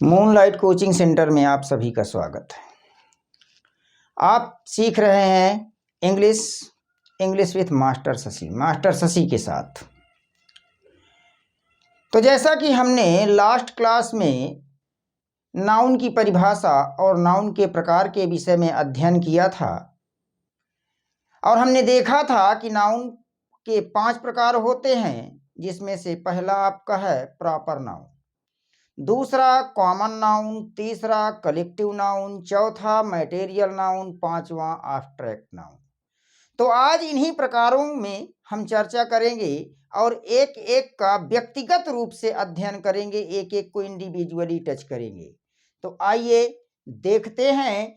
Moonlight coaching centre में आप सभी का स्वागत है। आप सीख रहे हैं इंग्लिश विथ मास्टर शशि के साथ। तो जैसा कि हमने लास्ट क्लास में नाउन की परिभाषा और नाउन के प्रकार के विषय में अध्ययन किया था और हमने देखा था कि नाउन के 5 प्रकार होते हैं, जिसमें से पहला आपका है प्रॉपर नाउन, दूसरा कॉमन नाउन, तीसरा कलेक्टिव नाउन, चौथा मैटेरियल नाउन, पांचवा एब्स्ट्रैक्ट नाउन। तो आज इन्हीं प्रकारों में हम चर्चा करेंगे और एक एक का व्यक्तिगत रूप से अध्ययन करेंगे, एक एक को इंडिविजुअली टच करेंगे। तो आइए देखते हैं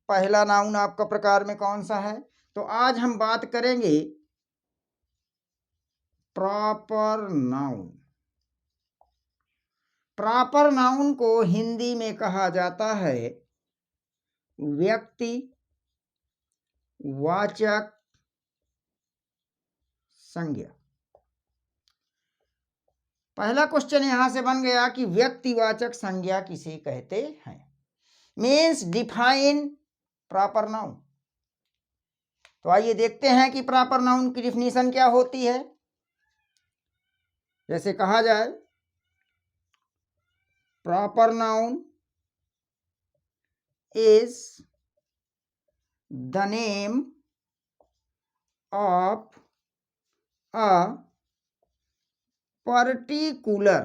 पहला नाउन आपका प्रकार में कौन सा है। तो आज हम बात करेंगे प्रॉपर नाउन। प्रॉपर नाउन को हिंदी में कहा जाता है व्यक्ति वाचक संज्ञा। पहला क्वेश्चन यहां से बन गया कि व्यक्तिवाचक संज्ञा किसे कहते हैं। Means define proper noun. तो आइए देखते हैं कि प्रॉपर नाउन की डिफिनीशन क्या होती है। जैसे कहा जाए proper noun is the name of a particular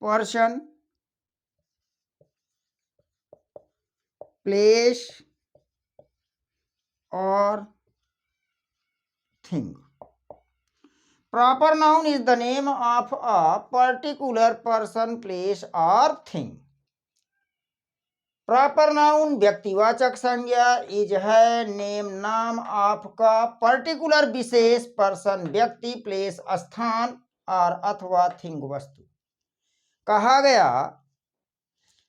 person, place or thing. Proper noun is the name of a particular person, place or thing. Proper noun व्यक्तिवाचक संज्ञा इज है नेम नाम आपका पर्टिकुलर विशेष पर्सन व्यक्ति, प्लेस स्थान और अथवा थिंग वस्तु। कहा गया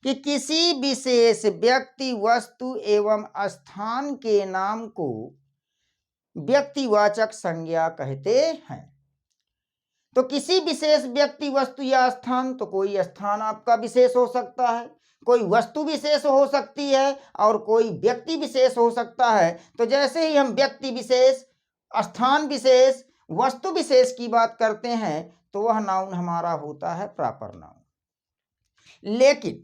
कि किसी विशेष व्यक्ति वस्तु एवं स्थान के नाम को व्यक्तिवाचक संज्ञा कहते हैं। तो किसी विशेष व्यक्ति वस्तु या स्थान, तो कोई स्थान आपका विशेष हो सकता है, कोई वस्तु विशेष हो सकती है और कोई व्यक्ति विशेष हो सकता है। तो जैसे ही हम व्यक्ति विशेष, स्थान विशेष, वस्तु विशेष की बात करते हैं तो वह नाउन हमारा होता है प्रॉपर नाउन। लेकिन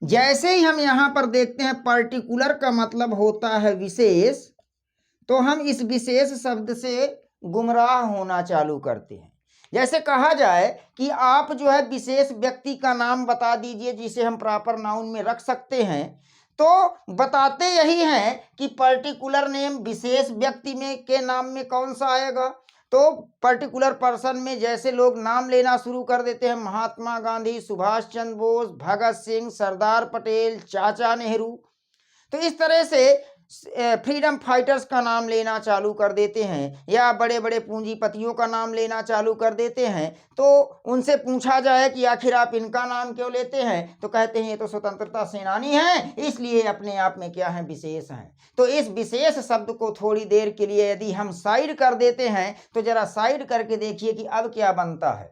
जैसे ही हम यहां पर देखते हैं पर्टिकुलर का मतलब होता है विशेष, तो हम इस विशेष शब्द से गुमराह होना चालू करते हैं। जैसे कहा जाए कि आप जो है विशेष व्यक्ति का नाम बता दीजिए जिसे हम प्रॉपर नाउन में रख सकते हैं, तो बताते यही हैं कि पर्टिकुलर नेम विशेष व्यक्ति में के नाम में कौन सा आएगा। तो पर्टिकुलर पर्सन में जैसे लोग नाम लेना शुरू कर देते हैं, महात्मा गांधी, सुभाष चंद्र बोस, भगत सिंह, सरदार पटेल, चाचा नेहरू, तो इस तरह से फ्रीडम फाइटर्स का नाम लेना चालू कर देते हैं या बड़े बड़े पूंजीपतियों का नाम लेना चालू कर देते हैं। तो उनसे पूछा जाए कि आखिर आप इनका नाम क्यों लेते हैं, तो कहते हैं ये तो स्वतंत्रता सेनानी हैं, इसलिए अपने आप में क्या है, विशेष हैं। तो इस विशेष शब्द को थोड़ी देर के लिए यदि हम साइड कर देते हैं तो जरा साइड करके देखिए कि अब क्या बनता है।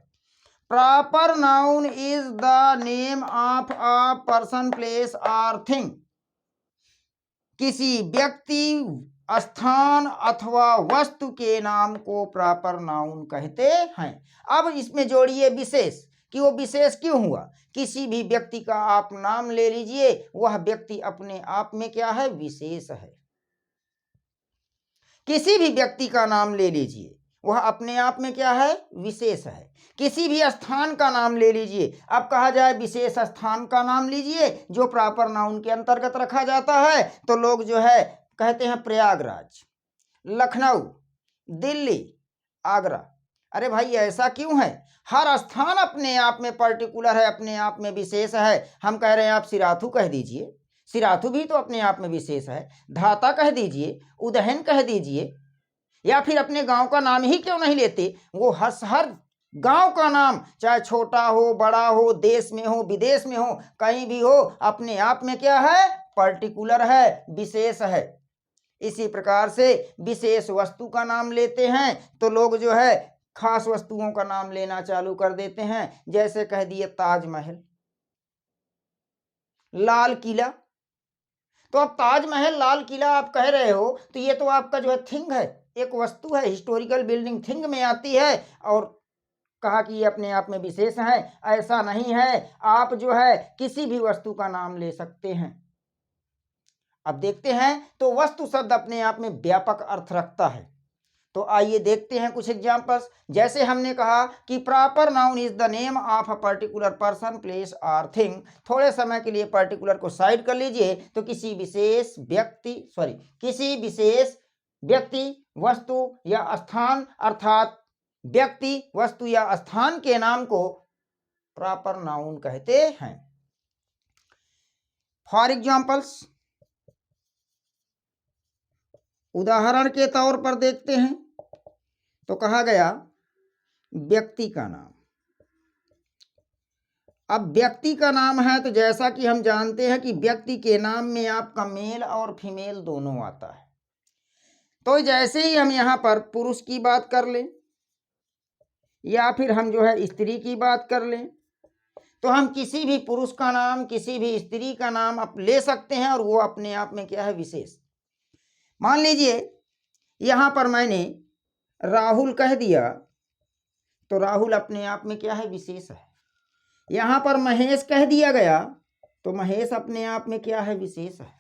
Proper noun is the name of a person, place और थिंग। किसी व्यक्ति, स्थान अथवा वस्तु के नाम को प्रॉपर नाउन कहते हैं। अब इसमें जोड़िए विशेष, कि वो विशेष क्यों हुआ। किसी भी व्यक्ति का आप नाम ले लीजिए, वह व्यक्ति अपने आप में क्या है, विशेष है। किसी भी व्यक्ति का नाम ले लीजिए, वह अपने आप में क्या है, विशेष है। किसी भी स्थान का नाम ले लीजिए, अब कहा जाए विशेष स्थान का नाम लीजिए जो प्रॉपर नाउन के अंतर्गत रखा जाता है, तो लोग जो है कहते हैं प्रयागराज, लखनऊ, दिल्ली, आगरा। अरे भाई ऐसा क्यों है, हर स्थान अपने आप में पर्टिकुलर है, अपने आप में विशेष है। हम कह रहे हैं आप सिराथू कह दीजिए, सिराथू भी तो अपने आप में विशेष है। धाता कह दीजिए, उदहन कह दीजिए, या फिर अपने गांव का नाम ही क्यों नहीं लेते। वो हर गांव का नाम चाहे छोटा हो, बड़ा हो, देश में हो, विदेश में हो, कहीं भी हो, अपने आप में क्या है, पर्टिकुलर है, विशेष है। इसी प्रकार से विशेष वस्तु का नाम लेते हैं तो लोग जो है खास वस्तुओं का नाम लेना चालू कर देते हैं, जैसे कह दिए ताजमहल, लाल किला। तो अब ताजमहल, लाल किला आप कह रहे हो, तो ये तो आपका जो है थिंग है, एक वस्तु है, हिस्टोरिकल बिल्डिंग थिंग में आती है, और कहा कि ये अपने आप में विशेष है। ऐसा नहीं है, आप जो है किसी भी वस्तु का नाम ले सकते हैं। अब देखते हैं, तो वस्तु शब्द अपने आप में व्यापक अर्थ रखता है। तो आइए देखते हैं कुछ एग्जांपल्स। जैसे हमने कहा कि proper noun is the name of a particular person, place और थिंग। थोड़े समय के लिए पर्टिकुलर को साइड कर लीजिए। तो किसी विशेष व्यक्ति, वस्तु या स्थान, अर्थात व्यक्ति, वस्तु या स्थान के नाम को प्रॉपर नाउन कहते हैं। फॉर एग्जांपल्स, उदाहरण के तौर पर देखते हैं, तो कहा गया व्यक्ति का नाम। अब व्यक्ति का नाम है, तो जैसा कि हम जानते हैं कि व्यक्ति के नाम में आपका मेल और फीमेल दोनों आता है। तो जैसे ही हम यहाँ पर पुरुष की बात कर लें या फिर हम जो है स्त्री की बात कर लें, तो हम किसी भी पुरुष का नाम, किसी भी स्त्री का नाम आप ले सकते हैं, और वो अपने आप में क्या है, विशेष। मान लीजिए यहाँ पर मैंने राहुल कह दिया, तो राहुल अपने आप में क्या है, विशेष है। यहाँ पर महेश कह दिया गया, तो महेश अपने आप में क्या है, विशेष है।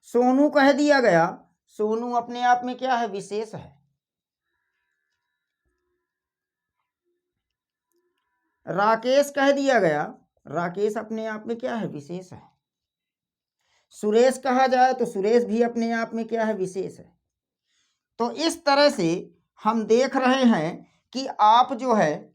सोनू कह दिया गया, सोनू अपने आप में क्या है, विशेष है। राकेश कह दिया गया, राकेश अपने आप में क्या है, विशेष है। सुरेश कहा जाए तो सुरेश भी अपने आप में क्या है, विशेष है। तो इस तरह से हम देख रहे हैं कि आप जो है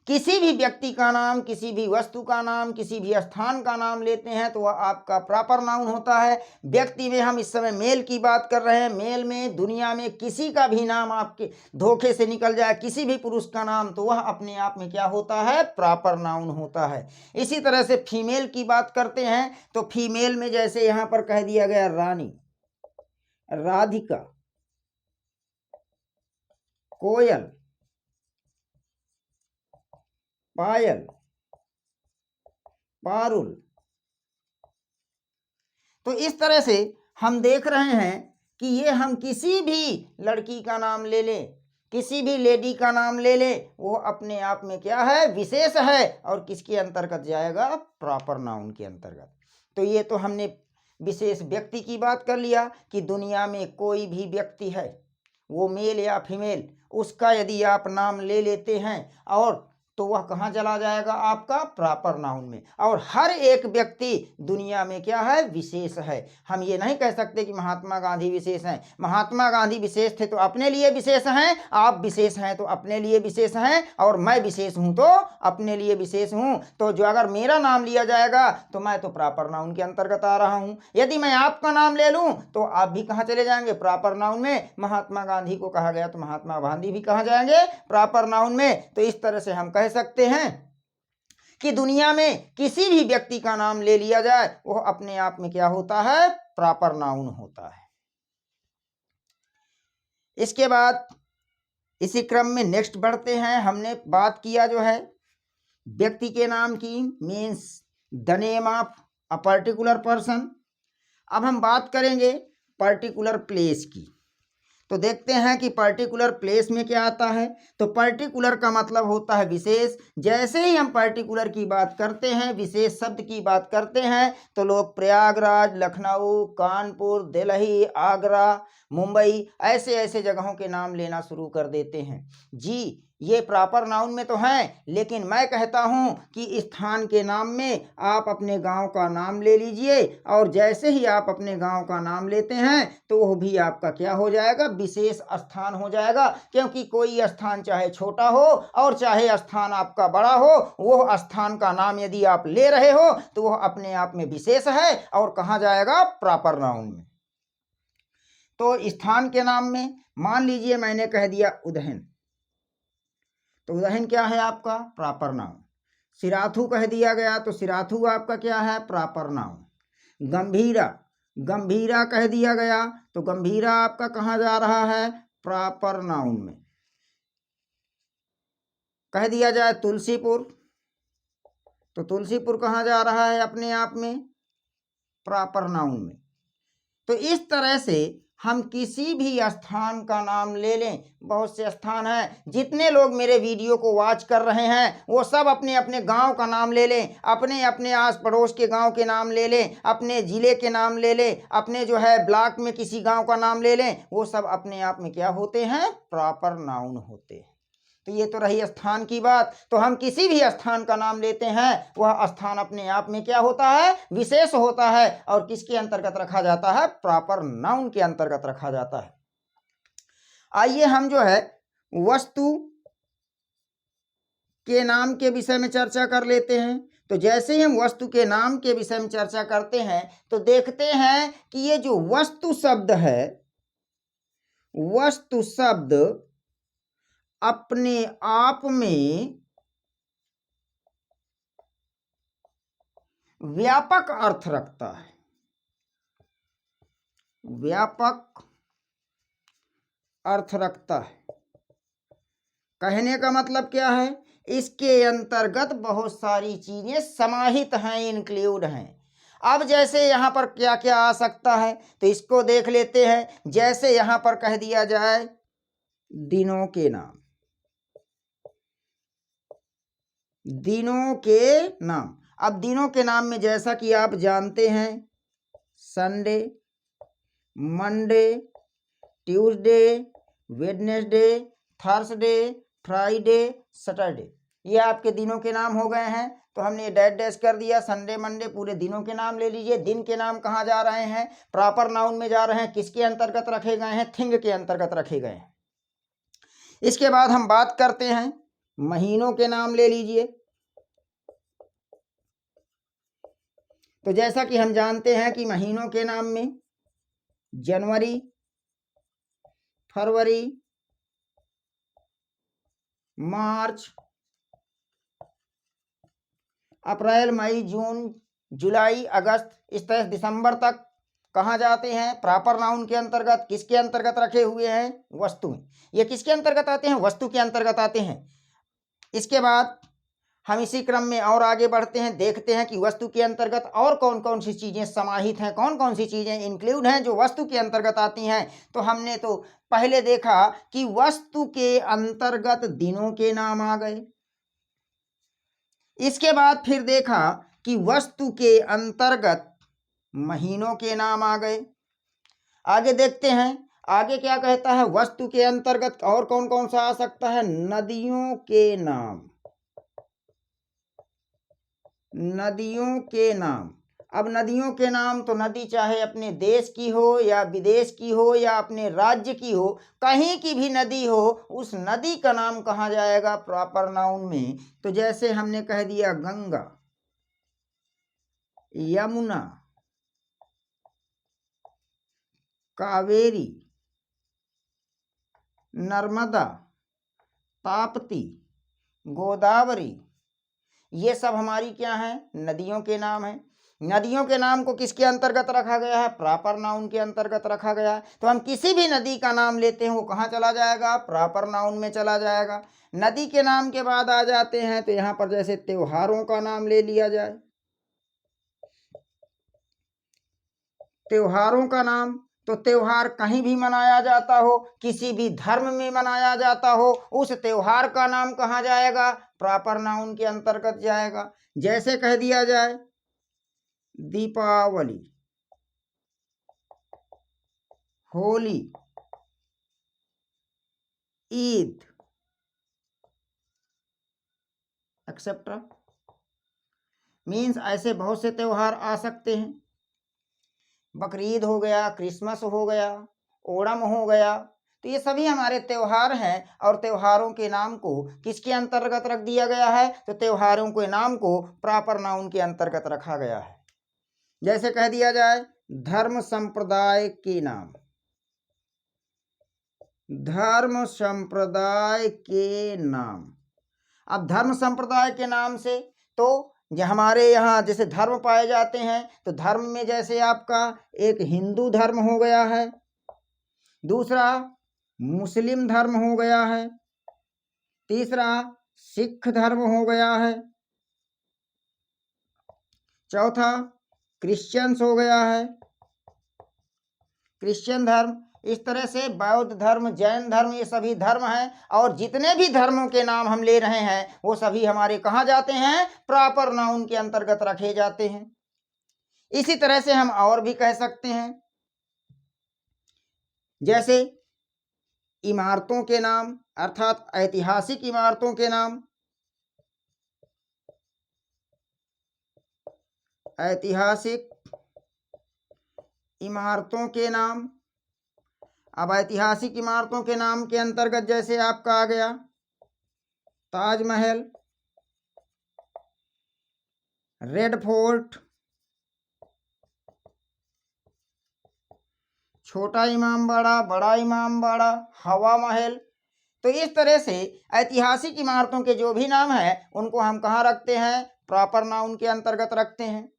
किसी भी व्यक्ति का नाम, किसी भी वस्तु का नाम, किसी भी स्थान का नाम लेते हैं, तो वह आपका प्रॉपर नाउन होता है। व्यक्ति में हम इस समय मेल की बात कर रहे हैं। मेल में दुनिया में किसी का भी नाम आपके धोखे से निकल जाए, किसी भी पुरुष का नाम, तो वह अपने आप में क्या होता है, प्रॉपर नाउन होता है। इसी तरह से फीमेल की बात करते हैं, तो फीमेल में जैसे यहाँ पर कह दिया गया रानी, राधिका, कोयल, पायल, पारुल। तो इस तरह से हम देख रहे हैं कि ये हम किसी भी लड़की का नाम ले लें, किसी भी लेडी का नाम ले लें, वो अपने आप में क्या है, विशेष है, और किसके अंतर्गत जाएगा, प्रॉपर नाउन के अंतर्गत। तो ये तो हमने विशेष व्यक्ति की बात कर लिया कि दुनिया में कोई भी व्यक्ति है, वो मेल या फीमेल, उसका यदि आप नाम ले लेते हैं, और तो वह कहाँ चला जाएगा, आपका प्रॉपर नाउन में। और हर एक व्यक्ति दुनिया में क्या है, विशेष है। हम ये नहीं कह सकते कि महात्मा गांधी विशेष हैं। महात्मा गांधी विशेष थे तो अपने लिए विशेष हैं, आप विशेष हैं तो अपने लिए विशेष हैं, और मैं विशेष हूं तो अपने लिए विशेष हूं। तो जो अगर मेरा नाम लिया जाएगा तो मैं तो प्रॉपर नाउन के अंतर्गत आ रहा हूं। यदि मैं आपका नाम ले लूं तो आप भी कहाँ चले जाएंगे, प्रॉपर नाउन में। महात्मा गांधी को कहा गया तो महात्मा गांधी भी कहाँ जाएंगे, प्रॉपर नाउन में। तो इस तरह से हम कह सकते हैं कि दुनिया में किसी भी व्यक्ति का नाम ले लिया जाए, वह अपने आप में क्या होता है, प्रॉपर नाउन होता है। इसके बाद इसी क्रम में नेक्स्ट बढ़ते हैं। हमने बात किया जो है व्यक्ति के नाम की, means the name of a particular person. अब हम बात करेंगे पर्टिकुलर प्लेस की। तो देखते हैं कि पर्टिकुलर प्लेस में क्या आता है। तो पर्टिकुलर का मतलब होता है विशेष। जैसे ही हम पर्टिकुलर की बात करते हैं, विशेष शब्द की बात करते हैं, तो लोग प्रयागराज, लखनऊ, कानपुर, दिल्ली, आगरा, मुंबई, ऐसे ऐसे जगहों के नाम लेना शुरू कर देते हैं। जी, ये प्रॉपर नाउन में तो हैं, लेकिन मैं कहता हूं कि स्थान के नाम में आप अपने गांव का नाम ले लीजिए, और जैसे ही आप अपने गांव का नाम लेते हैं तो वो भी आपका क्या हो जाएगा, विशेष स्थान हो जाएगा। क्योंकि कोई स्थान चाहे छोटा हो और चाहे स्थान आपका बड़ा हो, वो स्थान का नाम यदि आप ले रहे हो तो वह अपने आप में विशेष है, और कहाँ जाएगा, प्रॉपर नाउन में। तो स्थान के नाम में मान लीजिए मैंने कह दिया उदयन, तो उदयन क्या है आपका, प्रॉपर नाउन। सिराथू कह दिया गया तो सिराथू आपका क्या है, प्रॉपर नाउन। गंभीरा, गंभीरा कह दिया गया तो गंभीरा आपका कहाँ जा रहा है, प्रॉपर नाउन में कह दिया जाए तुलसीपुर, तो तुलसीपुर कहाँ जा रहा है? अपने आप में प्रॉपर नाउन में। तो इस तरह से हम किसी भी स्थान का नाम ले लें, बहुत से स्थान हैं, जितने लोग मेरे वीडियो को वॉच कर रहे हैं वो सब अपने अपने गांव का नाम ले लें, अपने अपने आस पड़ोस के गांव के नाम ले लें, अपने ज़िले के नाम ले लें, अपने जो है ब्लॉक में किसी गांव का नाम ले लें, वो सब अपने आप में क्या होते हैं? प्रॉपर नाउन होते हैं। तो ये तो रही स्थान की बात। तो हम किसी भी स्थान का नाम लेते हैं, वह स्थान अपने आप में क्या होता है? विशेष होता है, और किसके अंतर्गत रखा जाता है? प्रॉपर नाउन के अंतर्गत रखा जाता है। आइए हम जो है वस्तु के नाम के विषय में चर्चा कर लेते हैं। तो जैसे ही हम वस्तु के नाम के विषय में चर्चा करते हैं तो देखते हैं कि ये जो वस्तु शब्द है, वस्तु शब्द अपने आप में व्यापक अर्थ रखता है। व्यापक अर्थ रखता है। कहने का मतलब क्या है? इसके अंतर्गत बहुत सारी चीजें समाहित हैं, इंक्लूड हैं। अब जैसे यहाँ पर क्या क्या आ सकता है तो इसको देख लेते हैं। जैसे यहाँ पर कह दिया जाए दिनों के नाम, दिनों के नाम। अब दिनों के नाम में जैसा कि आप जानते हैं, Sunday, Monday, Tuesday, Wednesday, Thursday, Friday, Saturday, ये आपके दिनों के नाम हो गए हैं। तो हमने डैश डैश कर दिया, संडे मंडे पूरे दिनों के नाम ले लीजिए। दिन के नाम कहाँ जा रहे हैं? प्रॉपर नाउन में जा रहे हैं। किसके अंतर्गत रखे गए हैं? थिंग के अंतर्गत रखे गए हैं। इसके बाद हम बात करते हैं महीनों के नाम ले लीजिए। तो जैसा कि हम जानते हैं कि महीनों के नाम में जनवरी, फरवरी, मार्च, अप्रैल, मई, जून, जुलाई, अगस्त, इस तरह दिसंबर तक कहाँ जाते हैं? प्रॉपर नाउन के अंतर्गत। किसके अंतर्गत रखे हुए हैं? वस्तु में। ये किसके अंतर्गत आते हैं? वस्तु के अंतर्गत आते हैं। इसके बाद हम इसी क्रम में और आगे बढ़ते हैं, देखते हैं कि वस्तु के अंतर्गत और कौन कौन सी चीजें समाहित हैं, कौन कौन सी चीजें इंक्लूड हैं जो वस्तु के अंतर्गत आती हैं। तो हमने तो पहले देखा कि वस्तु के अंतर्गत दिनों के नाम आ गए। इसके बाद फिर देखा कि वस्तु के अंतर्गत महीनों के नाम आ गए। आगे देखते हैं, आगे क्या कहता है? वस्तु के अंतर्गत और कौन कौन सा आ सकता है? नदियों के नाम, नदियों के नाम। अब नदियों के नाम तो नदी चाहे अपने देश की हो या विदेश की हो या अपने राज्य की हो, कहीं की भी नदी हो, उस नदी का नाम कहाँ जाएगा? प्रॉपर नाउन में। तो जैसे हमने कह दिया गंगा, यमुना, कावेरी, नर्मदा, ताप्ती, गोदावरी, ये सब हमारी क्या है? नदियों के नाम है। नदियों के नाम को किसके अंतर्गत रखा गया है? प्रॉपर नाउन के अंतर्गत रखा गया है। तो हम किसी भी नदी का नाम लेते हैं वो कहाँ चला जाएगा? प्रॉपर नाउन में चला जाएगा। नदी के नाम के बाद आ जाते हैं तो यहाँ पर जैसे त्योहारों का नाम ले लिया जाए। त्योहारों का नाम, तो त्योहार कहीं भी मनाया जाता हो, किसी भी धर्म में मनाया जाता हो, उस त्योहार का नाम कहाँ जाएगा? प्रॉपर नाउन के अंतर्गत जाएगा। जैसे कह दिया जाए दीपावली, होली, ईद, एक्सेट्रा। मीन्स ऐसे बहुत से त्योहार आ सकते हैं। बकरीद हो गया, क्रिसमस हो गया, ओणम हो गया, तो ये सभी हमारे त्योहार हैं। और त्योहारों के नाम को किसके अंतर्गत रख दिया गया है? तो त्योहारों के नाम को प्रॉपर नाउन के अंतर्गत रखा गया है। जैसे कह दिया जाए धर्म संप्रदाय के नाम, धर्म संप्रदाय के नाम। अब धर्म संप्रदाय के नाम से तो हमारे यहाँ जैसे धर्म पाए जाते हैं, तो धर्म में जैसे आपका एक हिंदू धर्म हो गया है, दूसरा मुस्लिम धर्म हो गया है, तीसरा सिख धर्म हो गया है, चौथा क्रिश्चियंस हो गया है, क्रिश्चियन धर्म। इस तरह से बौद्ध धर्म, जैन धर्म, ये सभी धर्म हैं। और जितने भी धर्मों के नाम हम ले रहे हैं वो सभी हमारे कहाँ जाते हैं? प्रॉपर नाउन के अंतर्गत रखे जाते हैं। इसी तरह से हम और भी कह सकते हैं, जैसे इमारतों के नाम, अर्थात ऐतिहासिक इमारतों के नाम, ऐतिहासिक इमारतों के नाम। अब ऐतिहासिक इमारतों के नाम के अंतर्गत जैसे आपका आ गया ताजमहल, रेड फोर्ट, छोटा इमामबाड़ा, बड़ा इमामबाड़ा, हवा महल। तो इस तरह से ऐतिहासिक इमारतों के जो भी नाम हैं उनको हम कहाँ रखते हैं? प्रॉपर नाउन के अंतर्गत रखते हैं।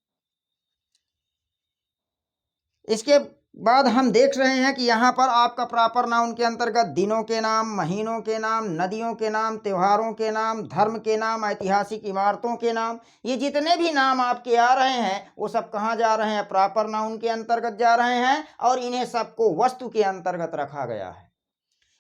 इसके बाद हम देख रहे हैं कि यहाँ पर आपका प्रॉपर नाउन के अंतर्गत दिनों के नाम, महीनों के नाम, नदियों के नाम, त्योहारों के नाम, धर्म के नाम, ऐतिहासिक इमारतों के नाम, ये जितने भी नाम आपके आ रहे हैं वो सब कहाँ जा रहे हैं? प्रॉपर नाउन के अंतर्गत जा रहे हैं और इन्हें सबको वस्तु के अंतर्गत रखा गया है।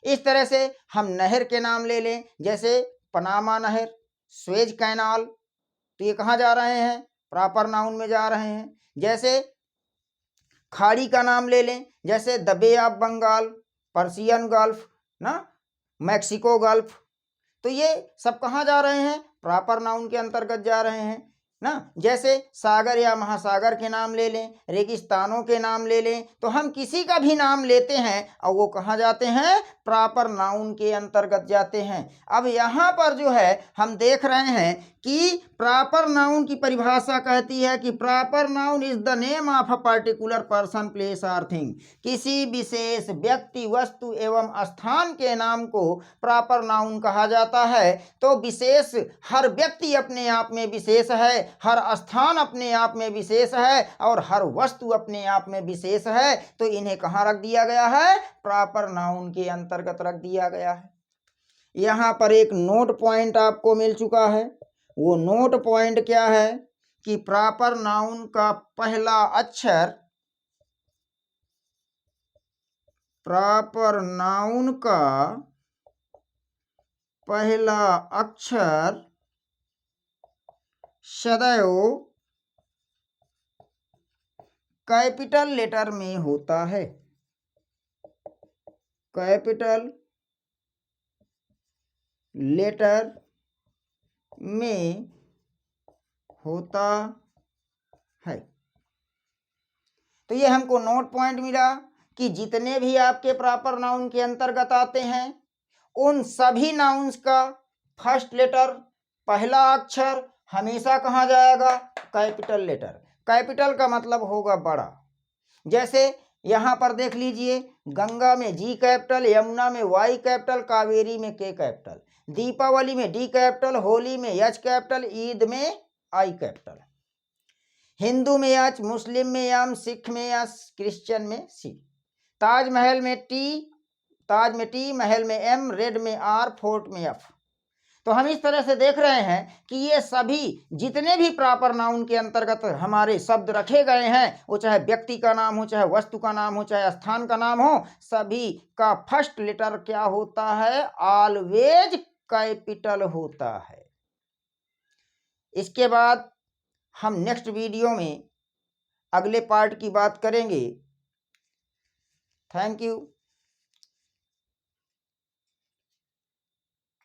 इस तरह से हम नहर के नाम ले लें, जैसे पनामा नहर, स्वेज कैनाल, तो ये कहाँ जा रहे हैं? प्रॉपर नाउन में जा रहे हैं। जैसे खाड़ी का नाम ले लें, जैसे the Bay of Bengal, Persian Gulf ना, मैक्सिको गल्फ, तो ये सब कहाँ जा रहे हैं? प्रॉपर नाउन के अंतर्गत जा रहे हैं ना। जैसे सागर या महासागर के नाम ले लें, रेगिस्तानों के नाम ले लें, तो हम किसी का भी नाम लेते हैं और वो कहाँ जाते हैं? प्रॉपर नाउन के अंतर्गत जाते हैं। अब यहाँ पर जो है हम देख रहे हैं कि प्रॉपर नाउन की परिभाषा कहती है कि proper noun is the name of a particular person, place और थिंग। किसी विशेष व्यक्ति, वस्तु एवं स्थान के नाम को प्रॉपर नाउन कहा जाता है। तो विशेष, हर व्यक्ति अपने आप में विशेष है, हर स्थान अपने आप में विशेष है और हर वस्तु अपने आप में विशेष है। तो इन्हें कहाँ रख दिया गया है? प्रॉपर नाउन के अंतर्गत रख दिया गया है। यहाँ पर एक नोट पॉइंट आपको मिल चुका है। वो नोट पॉइंट क्या है कि प्रॉपर नाउन का पहला अक्षर, प्रॉपर नाउन का पहला अक्षर सदैव कैपिटल लेटर में होता है, कैपिटल लेटर में होता है। तो ये हमको नोट पॉइंट मिला कि जितने भी आपके प्रॉपर नाउन के अंतर्गत आते हैं उन सभी नाउन्स का फर्स्ट लेटर, पहला अक्षर हमेशा कहाँ जाएगा? Capital letter. कैपिटल का मतलब होगा बड़ा। जैसे यहाँ पर देख लीजिए, गंगा में जी कैपिटल, यमुना में वाई कैपिटल, कावेरी में के कैपिटल, दीपावली में डी कैपिटल, होली में एच कैपिटल, ईद में आई कैपिटल, हिंदू में एच, मुस्लिम में एम, सिख में एस, क्रिश्चियन में सी, ताजमहल में टी, ताज में टी, महल में एम, रेड में आर, फोर्ट में एफ। तो हम इस तरह से देख रहे हैं कि ये सभी जितने भी प्रॉपर नाउन के अंतर्गत हमारे शब्द रखे गए हैं, वो चाहे व्यक्ति का नाम हो, चाहे वस्तु का नाम हो, चाहे स्थान का नाम हो, सभी का फर्स्ट लेटर क्या होता है? ऑलवेज कैपिटल होता है। इसके बाद हम नेक्स्ट वीडियो में अगले पार्ट की बात करेंगे। Thank you.